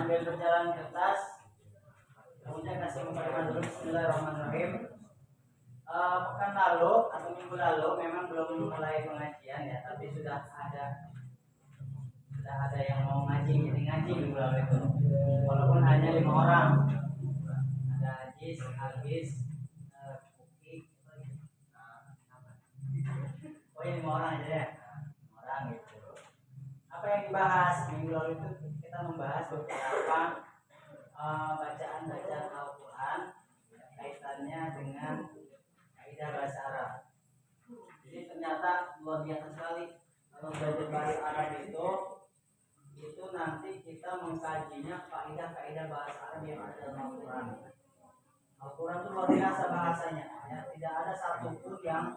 sambil berjalan kertas, kemudian kasih mukadimah dulu. Bismillahirrahmanirrahim. Pekan lalu atau minggu lalu memang belum mulai pengajian ya, tapi sudah ada yang mau ngaji, jadi ngaji minggu lalu itu. Walaupun hanya 5 orang, ada Ajis, Agis, Kuki, oh ya 5 orang aja ya, 5 orang gitu. Apa yang dibahas minggu lalu itu, kita membahas beberapa bacaan-bacaan Al-Quran kaitannya dengan kaidah bahasa Arab. Jadi ternyata luar biasa sekali kalau belajar bahasa Arab itu nanti kita mengkajinya kaidah-kaidah bahasa Arab yang ada dalam Al-Quran. Al-Quran itu luar biasa bahasanya ya, tidak ada satupun yang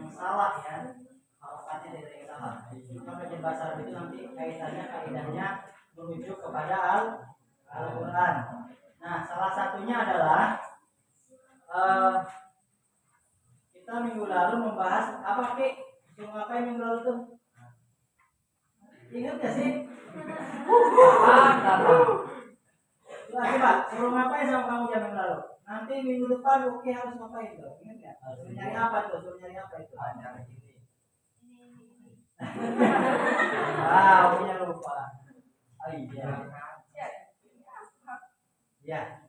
salah ya, harokatnya tidak salah. Maka belajar bahasa Arab itu nanti kaidahnya menuju kepada Al-Quran. Nah, salah satunya adalah kita minggu lalu membahas apa Ki? Suruh ngapain minggu lalu tuh? Ingat gak sih? Lagi Pak, suruh ngapain sama kamu jam minggu lalu? Nanti minggu depan Uki harus ngapain tuh? Ingat gak? Suruh nyari apa tuh? Nyari ini. Punya lupa. Oh iya. Ya.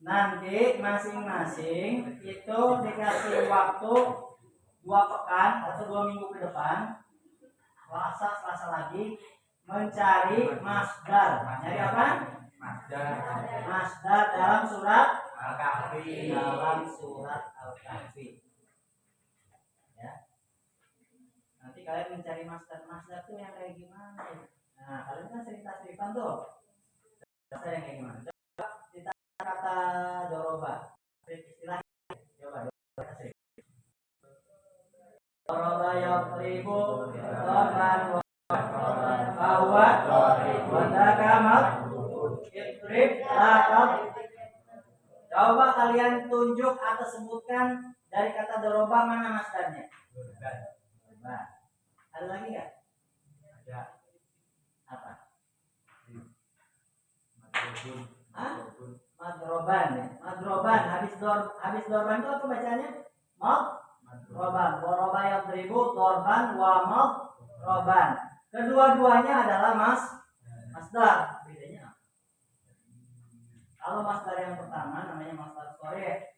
Nanti masing-masing itu dikasih waktu 2 pekan atau 2 minggu ke depan, Selasa lagi, mencari masdar. Nyari apa? Masdar dalam surat Al-Kahfi. Ya. Nanti kalian mencari masdar tuh yang kayak gimana ya? Nah, kalian kan sering tasrifan tuh. Masdar yang kayak gimana? Kata doroba, istilah coba tasrif. Doroba yadribu darban bahwa wadakamat idrib lakab. Coba kalian tunjuk atau sebutkan dari kata doroba mana masdarnya? Ada lagi nggak? Ada. Apa? Madroban ya. Madroban habis dorban itu apa bacanya? Madroban. Doroba yadribu dorban wa madroban. Kedua-duanya adalah masdar. Bedanya kalau masdar yang pertama namanya masdar sharih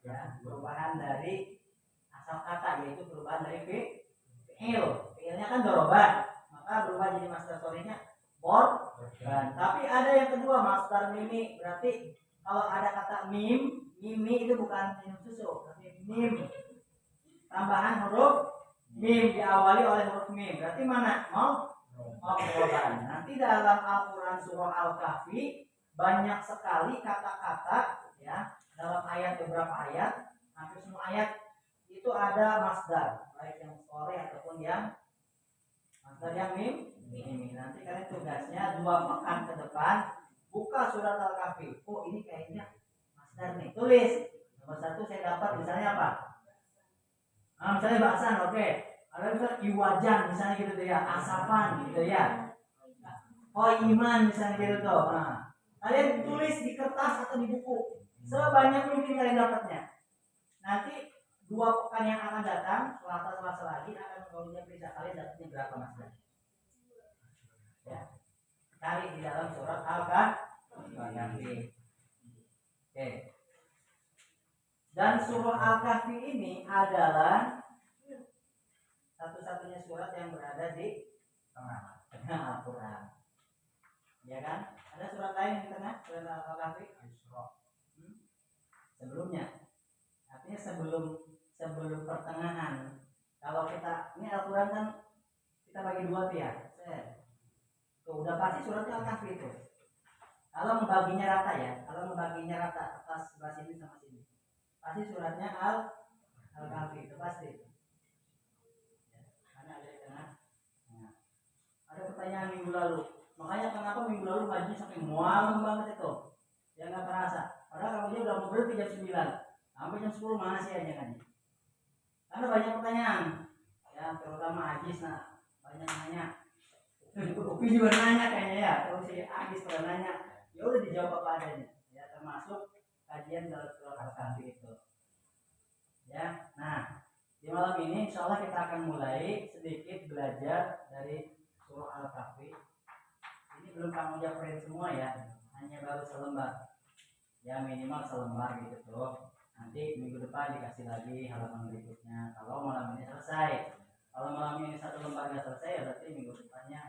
ya, perubahan dari asal kata, yaitu perubahan dari fi'il. Fi'ilnya kan doroban, maka berubah jadi masdar sharihnya borban. Tapi ada yang kedua masdar mimi, berarti kalau ada kata mimi itu bukan minum susu, tapi mim. Tambahan huruf mim diawali oleh huruf mim. Berarti mana? Madroban. Nanti dalam Al-Quran surah Al-Kahfi banyak sekali kata-kata ya, dalam ayat, beberapa ayat, hampir semua ayat itu ada masdar, baik yang sharih ataupun yang masdar yang mim. Nanti kalian tugasnya 2 pekan ke depan buka surat Al-Kahfi. Oh, ini kayaknya masdar nih. Tulis. Nomor 1 saya dapat misalnya apa? Misalnya baksan, oke. Ada misalnya iwajan misalnya gitu tuh ya, asapan gitu ya. Oh, iman misalnya gitu tuh. Nah, kalian tulis di kertas atau di buku sebanyak mungkin kalian dapatnya. Nanti 2 pekan yang akan datang, Selasa lagi akan mengujian periksa kalian dapatnya berapa masdar. Ya. Cari di dalam surat Al-Kahfi. Oke. Dan surah Al-Kahfi ini adalah satu-satunya surat yang berada di tengah Al-Quran. Ya kan? Ada surat lain di tengah surat Al-Kahfi? Sebelumnya. Artinya sebelum pertengahan. Kalau kita ini Al-Quran kan kita bagi 2 tuh ya. Tuh, udah pasti suratnya Al-Kahfi itu. Kalau membaginya rata atas sebelah sini sama sini, pasti suratnya Al-Kahfi itu pasti. Ya, karena ada di tengah. Nah, ada pertanyaan minggu lalu. Makanya kenapa minggu lalu ngaji sampai mual banget itu? Ya nggak terasa. Padahal kamu udah mau berhenti jam 9, sampai jam 10 masih aja ngaji. Karena banyak pertanyaan. Ya, terutama Ajis banyak nanya. Upi juga nanya kayaknya ya, terus si Agis pada nanya ya udah dijawab apa adanya ya, termasuk kajian dalam surat Al-Kahfi itu ya. Nah di malam ini insya Allah kita akan mulai sedikit belajar dari surah Al-Kahfi. Ini belum kamu jawabin semua ya, hanya baru selembar ya, minimal selembar gitu tuh. Nanti minggu depan dikasih lagi halaman berikutnya kalau malam ini selesai. Kalau malam ini satu lembar nggak selesai ya berarti minggu depannya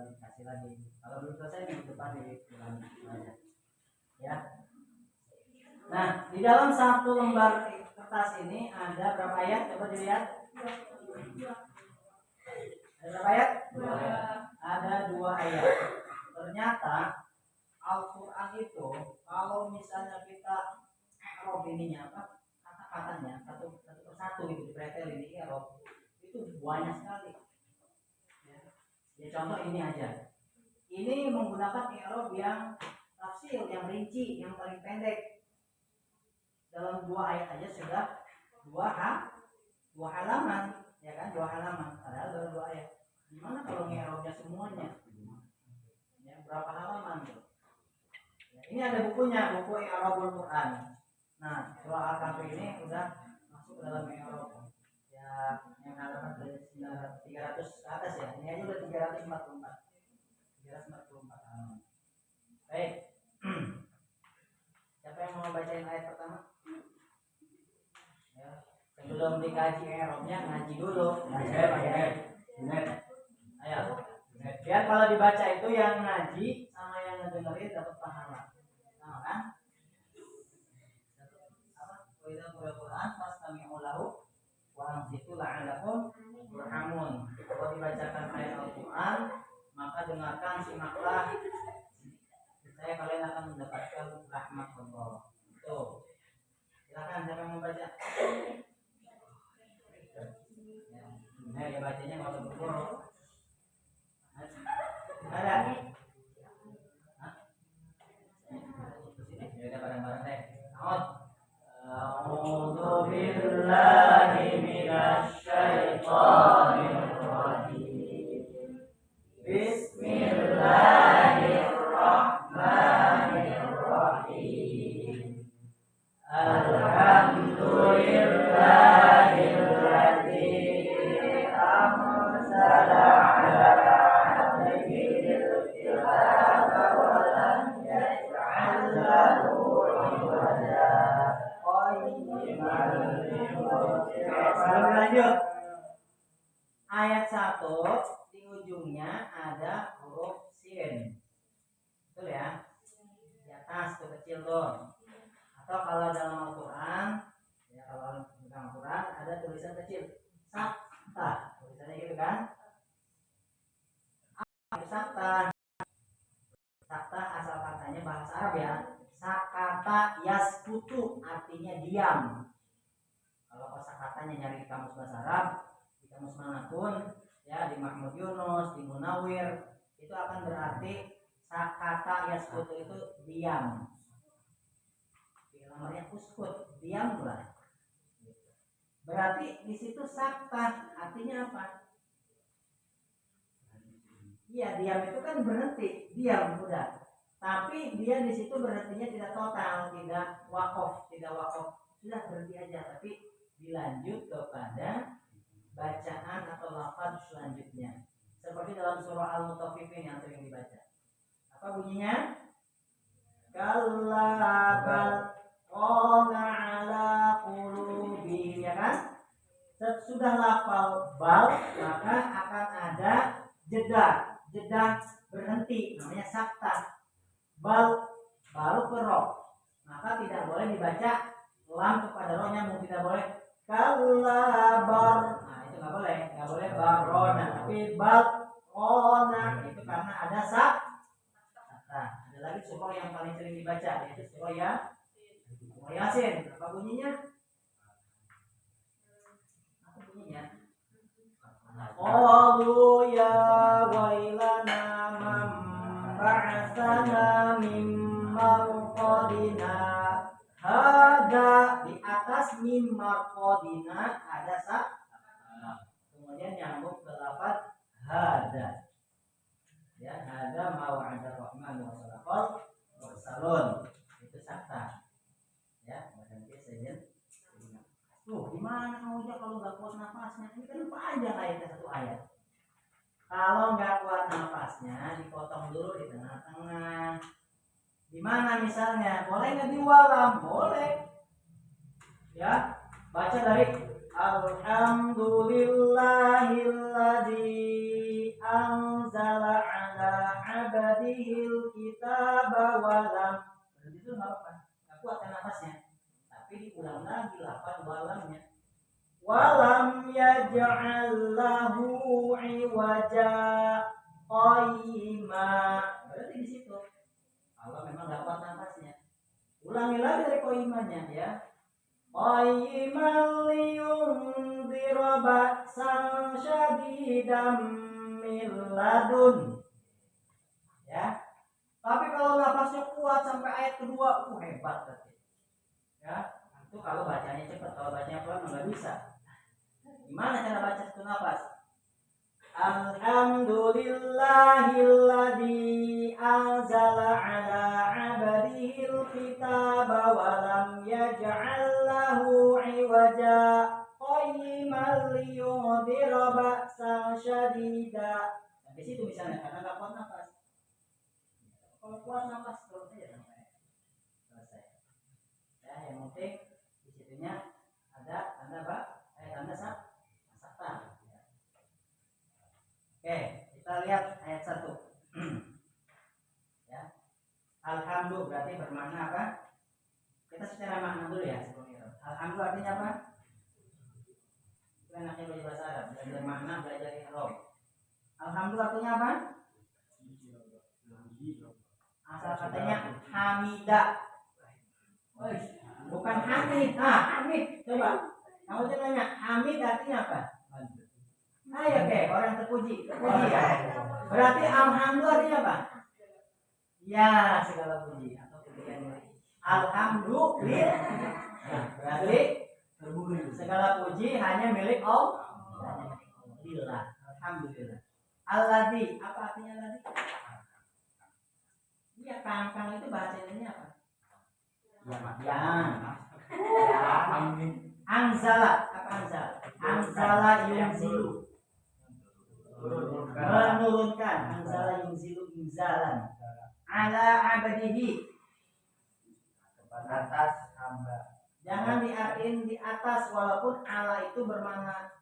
dikasih lagi. Kalau belum selesai minggu depan diulangi aja ya. Nah di dalam satu lembar kertas ini ada berapa ayat? Coba dilihat. Ada berapa ayat? Ada 2 ayat. Ternyata Al-Quran itu kalau misalnya kita i'rab ininya apa kata-katanya satu persatu gitu dipretel ini i'rab itu banyak sekali ya, contoh ini aja, ini menggunakan i'rab yang tafsil, yang rinci, yang paling pendek. Dalam 2 ayat aja sudah 2 halaman ya kan, 2 halaman padahal dalam 2 ayat. Gimana kalau i'rabnya semuanya ya, berapa halaman tuh ya, ini ada bukunya, buku I'rabul Quran. Nah, surah Al-Kahfi ini udah masuk ke dalam i'rab ya, yang halaman dari 300 ke atas ya. Ini aja udah 344 halaman. Baik. Siapa yang mau bacain ayat pertama? Ya. Sebelum dikaji i'rabnya ngaji dulu. Ayo. Biar kalau dibaca itu yang ngaji sama yang ngedengerin dapat pahala. Nah, kan? Quran pas kami ulahu wa ansitu la'alakum turhamun. Kalau dibacakan ayat Al-Quran maka dengarkan, simaklah, saya kalian akan mendapatkan rahmat Allah. Tuh. Silakan siapa yang membaca. Ya, ya bacanya nggak usah buru-buru. Ada? Ya udah bareng-bareng deh. A'udzu billahi minasy syaithanir rajim. Bismillahirrahmanirrahim. Alhamdulillahilladzi anzala 'ala 'abdihi al-kitaba wa lam yaj'al lahu 'iwaja. Sebelum lanjut, ayat 1 di ujungnya ada huruf sin, betul ya? Di atas tuh kecil tuh. Atau kalau dalam Al-Quran, ya kalau dalam Al-Quran ada tulisan kecil sakta, tulisannya gitu kan? Sakta, sakta asal katanya bahasa Arab ya. Sakata yaskutu artinya diam. Kalau kosakatanya nyari di kamus bahasa Arab, di kamus manapun ya, di Mahmud Yunus, di Munawir, itu akan berarti sakata yaskutu itu diam. Di namanya uskut, diamlah. Berarti di situ sakta artinya apa? Iya, diam itu kan berhenti, diam udah. Tapi dia di situ berhentinya tidak total, tidak wakof, sudah berhenti aja, tapi dilanjut kepada bacaan atau lafaz selanjutnya. Seperti dalam surah Al-Mutaffifin yang sering dibaca. Apa bunyinya? Kalla bal qala ala qulubihim, ya kan? Sudah lafal bal, maka akan ada jeda berhenti, namanya sakta. Bal baru ke roh, maka tidak boleh dibaca lam kepada rohnya, mungkin tidak boleh kalabar, nah itu nggak boleh barona, tapi barona itu karena ada sakta. Ada lagi surah yang paling sering dibaca yaitu surah Yasin. Apa bunyinya? Qalu ya wailana man ba'atsana min marqadina. Hada di atas min marqadina ada kemudian nyambung ke lafaz hada. Ya, ada mawa'ada rahman wa sadaqal mursalun. Itu sakta. Ya, berarti saya tuh gimana kamu aja kalau nggak kuat nafasnya? Ini kan panjang ayatnya satu ayat. Kalau nggak kuat nafasnya, dipotong dulu di tengah-tengah. Gimana misalnya? Boleh nggak diwalam? Boleh. Ya, baca dari Alhamdulillahilladzi anzala ala abdihil kitaba wa lam. Berarti itu nggak apa-apa. Nggak kuat kan nafasnya. Tapi diulang lagi lafaz walamnya. Walam yaj'al lahu iwaja qayyima. Berarti di situ. Kalau memang nggak kuat nafasnya, ulangi lagi dari qayyimanya ya. Qayyiman liyundhira ba'san syadidan min ladun. Ya. Tapi kalau nafasnya kuat sampai ayat kedua, hebat berarti. Ya, itu kalau bacanya cepat, kalau bacanya pelan nggak bisa. Gimana cara baca satu nafas? Alhamdulillahilladzi anzala ala abdihil kitaba wa lam yaj'al lahu iwaja qayyiman liyundhira ba'san syadida. Sampai situ misalnya karena enggak kuat nafas. Kalau kuat nafas terus aja sampai selesai. Ya, yang penting di situnya ada tanda apa? Tanda sakta. Oke, kita lihat ayat 1. Ya. Alhamdulillah berarti bermakna apa? Kita secara makna dulu ya sebelumnya. Alhamdulillah artinya apa? Kita nanti belajar bahasa Arab, belajar makna, belajar i'rab. Alhamdulillah artinya apa? Asal katanya hamidah. Bukan hamid. Hamid. Coba. Kamu tanya hamid artinya apa? Ayo orang terpuji ya. Berarti alhamdulillah artinya apa? Ya, segala puji atau pujian. Alhamdulillah. Nah, berarti segala puji hanya milik Allah. Alhamdulillah. Alladzi, apa artinya alladzi? Iya, kangkang itu bahasa Indonesia apa? Yang. Anzala, apa anzala? Anzala yunzilu. Menurunkan, anzala yunzilu inzalan ala abdihi, atas hamba. Jangan diartiin di atas, walaupun ala itu bermakna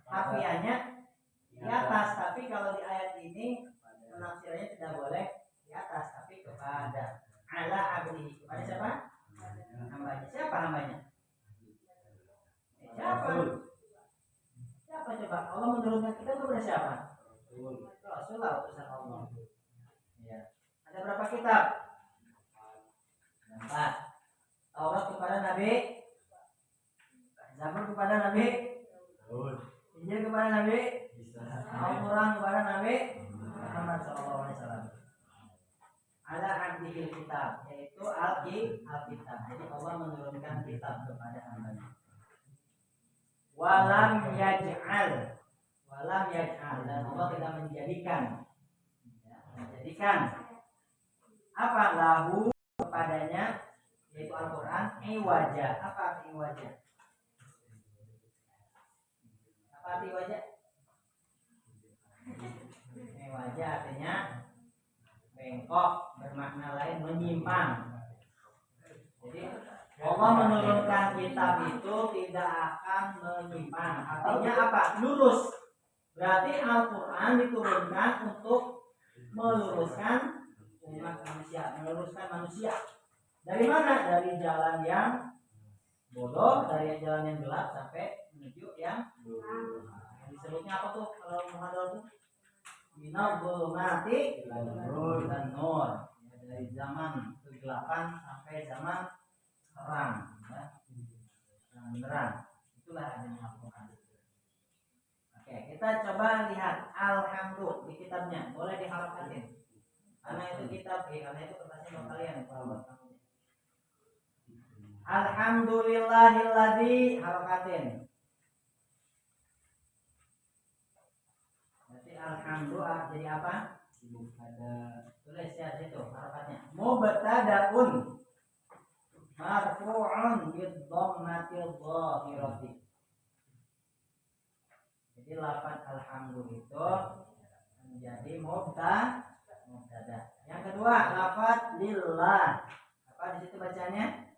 harfiahnya di atas, tapi kalau di ayat ini penafsirannya tidak boleh di atas, tapi kepada ala abdihi. Kepada siapa? Hambanya. Siapa hambanya? Siapa? Siapa coba? Allah menurunkan kita kepada siapa? Rasulullah, utusan Allah. Ya. Ada berapa kitab? 4. Taurat kepada Nabi, Zabur kepada Nabi, Injil kepada Nabi, Al-Quran kepada Nabi Muhammad SAW. Ala abdihil kitab, yaitu Alkitab. Jadi Allah menurunkan kitab kepada hambanya. Walam yaj'al, dan Allah tidak menjadikan, apa lahu kepadanya, yaitu Al-Quran, iwaja. Apa arti iwaja? Apa arti iwaja? Iwaja artinya bengkok, bermakna lain menyimpang. Jadi Allah menurunkan kitab itu tidak akan menyimpang. Artinya apa? Lurus. Berarti Al-Quran diturunkan untuk meluruskan umat manusia, meluruskan manusia. Dari mana? Dari jalan yang bodoh, dari jalan yang gelap sampai menuju yang yang disebutnya apa tuh kalau muhadharah tuh? Minal zulumati dan nur. Ya, dari zaman kegelapan sampai zaman terang, ya. Terang beneran. Itulah adanya Al-Quran. Oke, kita coba lihat alhamdulillah di kitabnya. Boleh diharapkan. Karena itu kitab, karena itu kertasnya buat kalian. Alhamdulillahilladzi harakatin. Berarti alhamdulillah jadi apa? Tulis ya situ harokatnya. Mubtadaun marfu'un bid-dhammatil dhahirati. Jadi lafaz alhamdulillah itu menjadi mubtada. Yang kedua lafaz lillah. Apa di situ bacanya?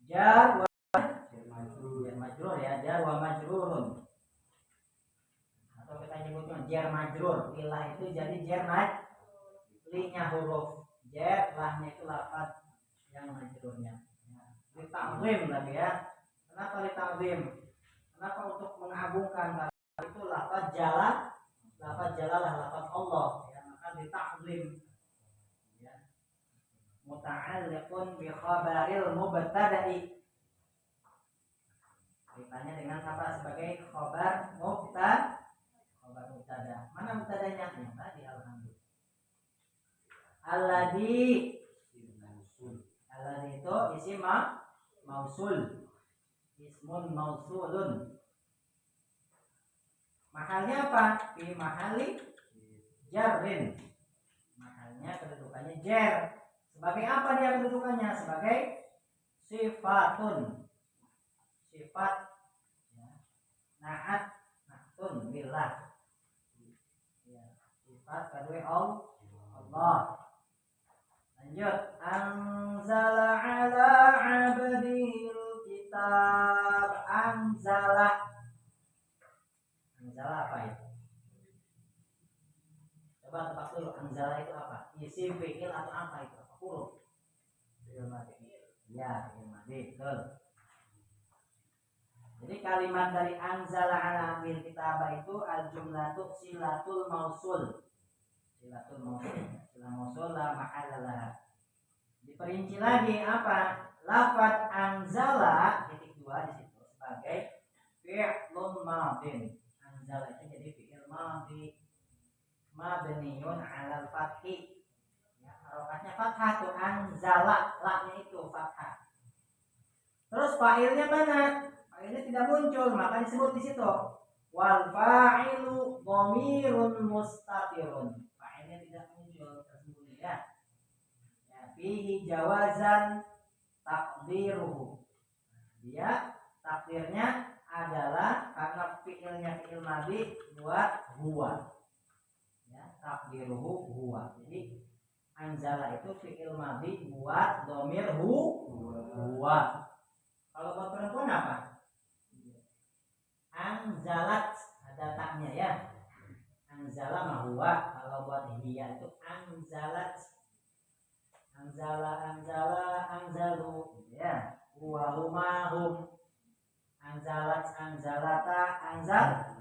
Jar wa majrur ya, jar wa majrurun. Atau kita nyebutnya jar majrur. Lillah itu jadi jar li-nya huruf, jar lahnya itu lafaz yang majrurnya. Litakzim tadi ya. Kenapa litakzim? Kenapa untuk mengagungkan? Itu lafaz jalalah, lafaz Allah ya, maka litakzim ya. Muta'alliqun bi khabaril mubtada'i. Kaitannya dengan apa sebagai khabar mubtada. Mana mubtadanya? Yang tadi alhamdulillah. Alladzi itu isim mausul. Ismun mausulun. Mahalnya apa? Fi mahali jarrin. Mahalnya kedudukannya jar. Sebagai apa dia kedudukannya? Sebagai sifatun. Sifat ya. Naatun billah. Ya, sifat kedua Allah. Lanjut. Anzala ala abdil kitab. Anzala apa itu? Coba tebak dulu, anzala itu apa? Isim, fi'il atau apa itu? Apa huruf? Fi'il madhi. Ya, fi'il madhi. Betul. Jadi kalimat dari anzala ala abdil kitab itu al-jumlatu silatul mausul. Silatul mausul la mahalalah. Diperinci lagi apa? Lafaz anzala titik dua di situ sebagai fi'lun madhin. Anzala itu jadi fi'il madhi mabniun 'alal fathi. Ya, harokatnya fathah tuh anzala, la-nya itu fathah. Terus fa'ilnya mana? Fa'ilnya tidak muncul, maka disebut di situ wal fa'ilu dhamirun mustatirun. Fa'ilnya tidak muncul, tersembunyi ya. Ya, fihi jawazan takdiruhu. Dia takdirnya adalah karena fi'ilnya fi'il madhi buat huwa. Ya, takdiruhu huwa. Jadi anzala itu fi'il madhi buat dhamir huwa. Kalau buat perempuan apa? Anzalat, ada taknya ya. Anzala ma huwa. Kalau buat hiya itu anzalat. Anzalu ya. Huwa humahum. Anzalat, anzalata, anzal.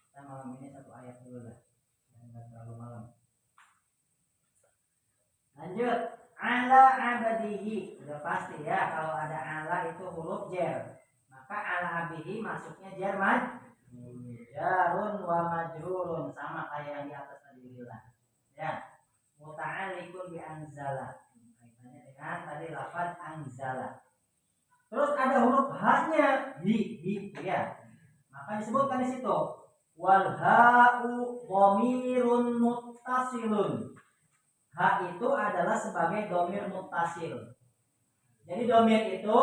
Kita malam ini satu ayat dulu lah, jangan terlalu malam. Lanjut, ala abadihi udah pasti ya, kalau ada ala itu huruf jar, maka ala abadihi masuknya jar jarun wa majrurun, sama kayak yang di atas tadi lillah ya. Muta'alliqun bi anzala, kaitannya dengan tadi lafaz anzala. Terus ada huruf h-nya hi ya. Maka disebutkan di situ wal ha'u dhamirun muttasilun. Ha itu adalah sebagai dhamir muttasil. Jadi dhamir itu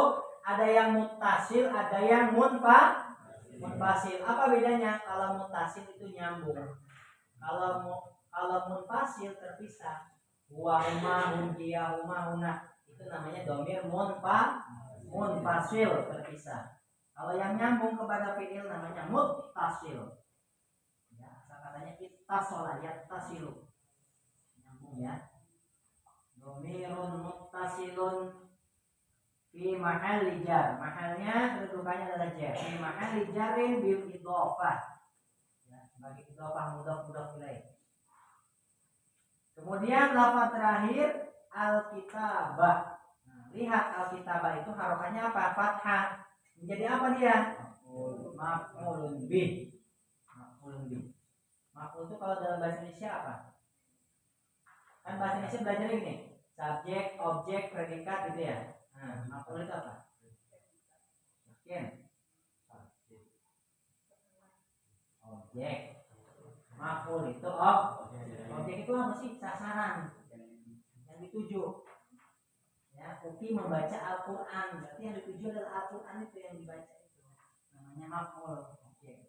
ada yang muttasil, ada yang munfasil. Apa bedanya? Kalau muttasil itu nyambung. Kalau munfasil terpisah. Huwa huma hum hiya huma huna. Itu namanya dhamir munfasil terpisah. Kalau yang nyambung kepada fi'il namanya muttasil. Ya, asal katanya ittasala yattasilu. Nyambung ya. Dhamirun muttasilun fi mahalli jar. Mahalnya kedudukannya adalah jar. Fi mahalli jarin bil idhofah. Ya, sebagai idhofah mudhaf ilaih. Kemudian lafaz terakhir al-kitabah. Lihat al-kitabah itu harokatnya apa? Fathah. Menjadi apa dia? Maf'ulun bih. Maf'ul itu kalau dalam bahasa Indonesia apa? Kan bahasa Indonesia belajar ini, subjek, objek, predikat gitu ya. Nah, maf'ul itu apa? Yakin? Objek. Maf'ul itu objek itu apa sih? Sasaran yang dituju. Ya, Uki membaca Al-Quran, berarti yang dituju adalah Al-Quran itu yang dibaca itu. Namanya maf'ul objek.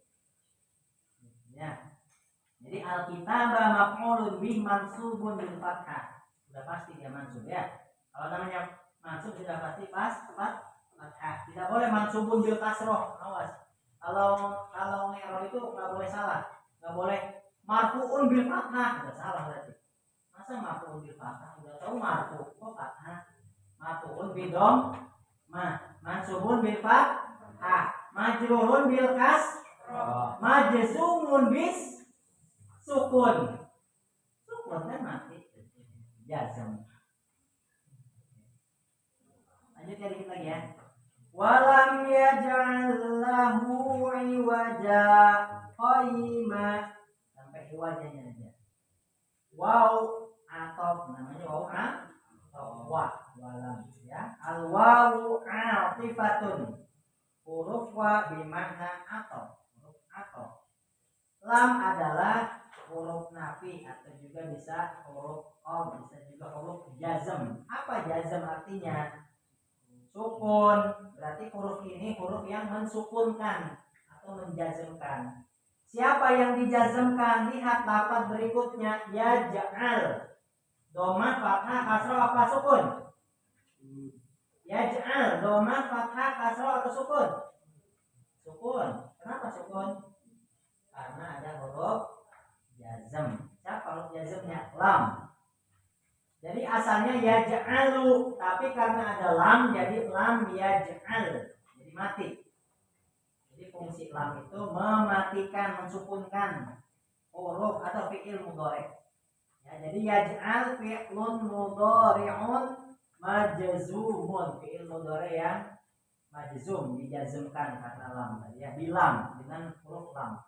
Ya. Jadi Al-Kitaba maf'ulun bih mansubun bil fathah. Sudah pasti dia mansub ya. Kalau namanya mansub sudah pasti fathah. Tidak boleh mansubun bil kasroh. Awas. Kalau error itu nggak boleh salah. Nggak boleh marfu'un bil fathah. Udah salah berarti. Masa marfu'un bil fathah? Udah tahu marfu kok fathah. Marfu'un bidom mansubun bil fathah. Majrurun bil kasroh. Majzumun bis sukun kan mati jazm. Lanjut ya dikit lagi ya. Walam yaj'al lahu iwaja qaima sampai iwajanya aja. Waw atau namanya waw atau walam ya. Al wawu atifatun huruf wa bermakna atau huruf atau. Lam adalah huruf nafi atau juga bisa huruf bisa juga huruf jazm. Apa jazm artinya? Sukun. Berarti huruf ini huruf yang mensukunkan atau menjazmkan. Siapa yang dijazmkan? Lihat lafaz berikutnya, yaj'al. Dhamma, fathah, kasrah apa sukun? Yaj'al, dhamma, fathah, kasrah atau sukun? Sukun. Kenapa sukun? Karena ada huruf jazm. Siapa huruf jazmnya? Lam. Jadi asalnya yaj'alu, tapi karena ada lam jadi lam yaj'al. Jadi mati. Jadi fungsi lam itu mematikan, mensukunkan huruf atau fi'il mudhari'. Ya, jadi yaj'al fi'lun mudhari'un majzumun, fi'il mudhari' yang majzum, dijazmkan karena lam tadi ya, bilam dengan huruf lam.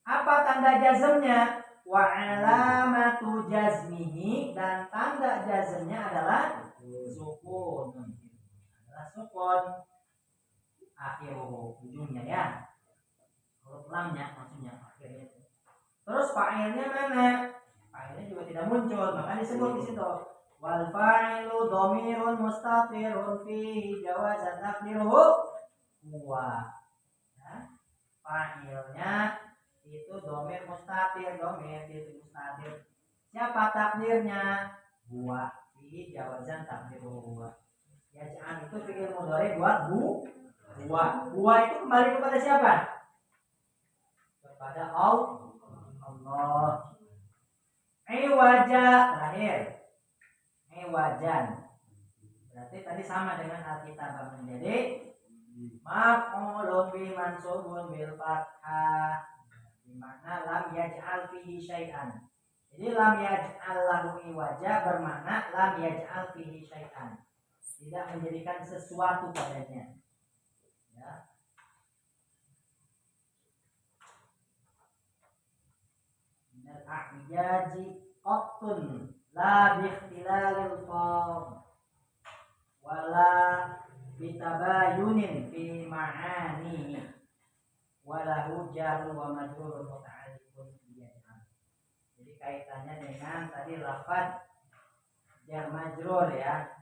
Apa tanda jazmnya? Wa alamatu jazmihi, dan tanda jazmnya adalah sukun. Adalah sukun akhiruhu, ujungnya ya. Huruf lamnya maksudnya akhirnya. Terus fa'ilnya mana? Fa'ilnya juga tidak muncul, maka disebut di situ. Wal fa'ilu dhamirun mustatirun fihi jawazan taqdiruhu huwa. Ya. Fa'ilnya itu dhamir mustatir, dhamir itu mustatir. Siapa takdirnya? Huwa. Fihi jawazan taqdiruhu huwa. Ya, jangan itu fi'il mudhari buat huwa. Huwa itu kembali kepada siapa? Kepada Allah. Iwaja terakhir. Iwajan. Berarti tadi sama dengan Alkitab menjadi maf'ulun bi mansubun bil fathah. Bermakna lam yaj'al fihi syai'an. Jadi lam yaj'al lahu iwaja bermakna lam yaj'al fihi syai'an. Tidak menjadikan sesuatu padanya. Ya. Minal a'jaji qattun la biikhtilalil qam wala bitabayunin fi ma'ani walahu jarun wa majrurun muta'alliqun biyaj'al. Jadi kaitannya dengan tadi lafaz jar majrur ya.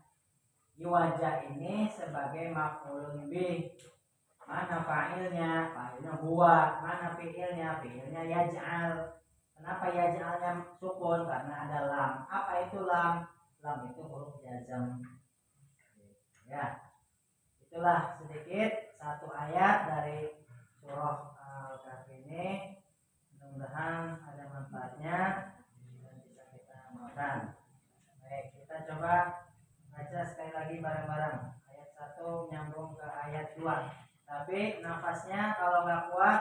Iwaja ini sebagai maf'ulun bih. Mana fa'ilnya? Fa'ilnya huwa. Mana fi'ilnya? Fi'ilnya yaj'al. Kenapa yaj'alnya sukun? Karena ada lam. Apa itu lam? Lam itu huruf jazm. Ya. Itulah sedikit satu ayat dari surah Al-Kahfi ini. Mudah-mudahan ada manfaatnya dan bisa kita amalkan. Baik, kita coba baca sekali lagi bareng-bareng. Ayat 1 nyambung ke ayat 2. Tapi nafasnya kalau nggak kuat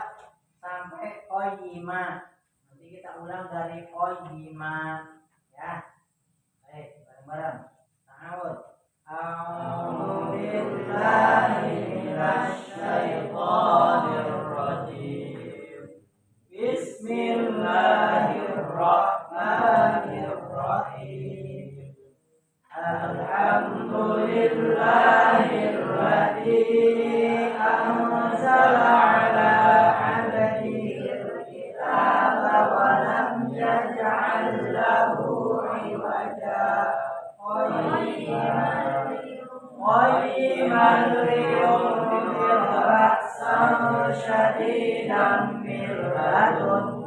sampai qayyima. Nanti kita ulang dari qayyima ya. Baik, bareng-bareng. Ta'awud. A'udzu billahi minasy syaithanir rajim. Bismillahirrahmanirrahim. Alhamdulillahilladzi anzala ala 'abdihi al-kitaba wa قائما لينذر بأسا شديدا من لدنه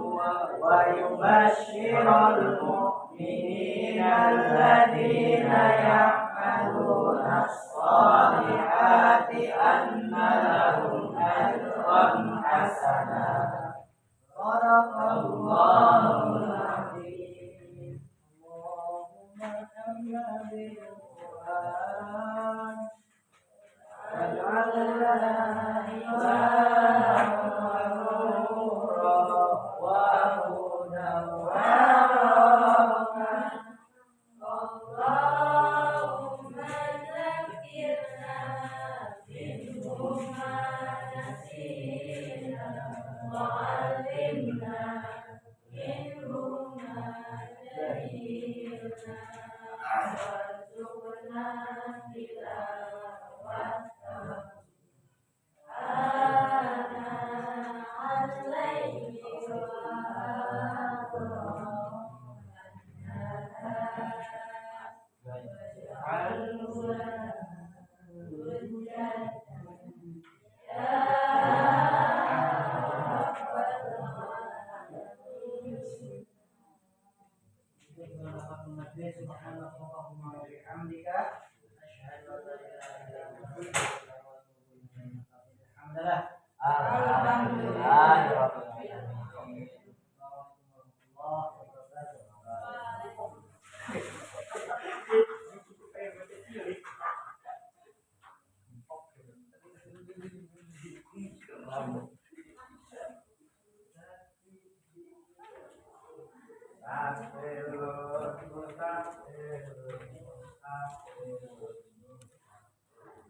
ويبشر المؤمنين الذين يعملون الصالحات أن لهم أجرا حسنا. صدق الله العظيم. اللهم امنا بالقرآن واجعل لنا إماما ونورا وهدى ورحمة. اللهم ذكرنا منه ما نسينا وعلمنا منه ما جهلنا وارزقنا تلاوته آناء الليل واجعله لنا حجة يا رب العالمين. سبحانك اللهم وبحمدك أشهد أن لا إله إلا أنت أستغفرك وأتوب إليك. Alhamdulillah. Alhamdulillah. Astagfirullah, astagfirullah, astagfirullah.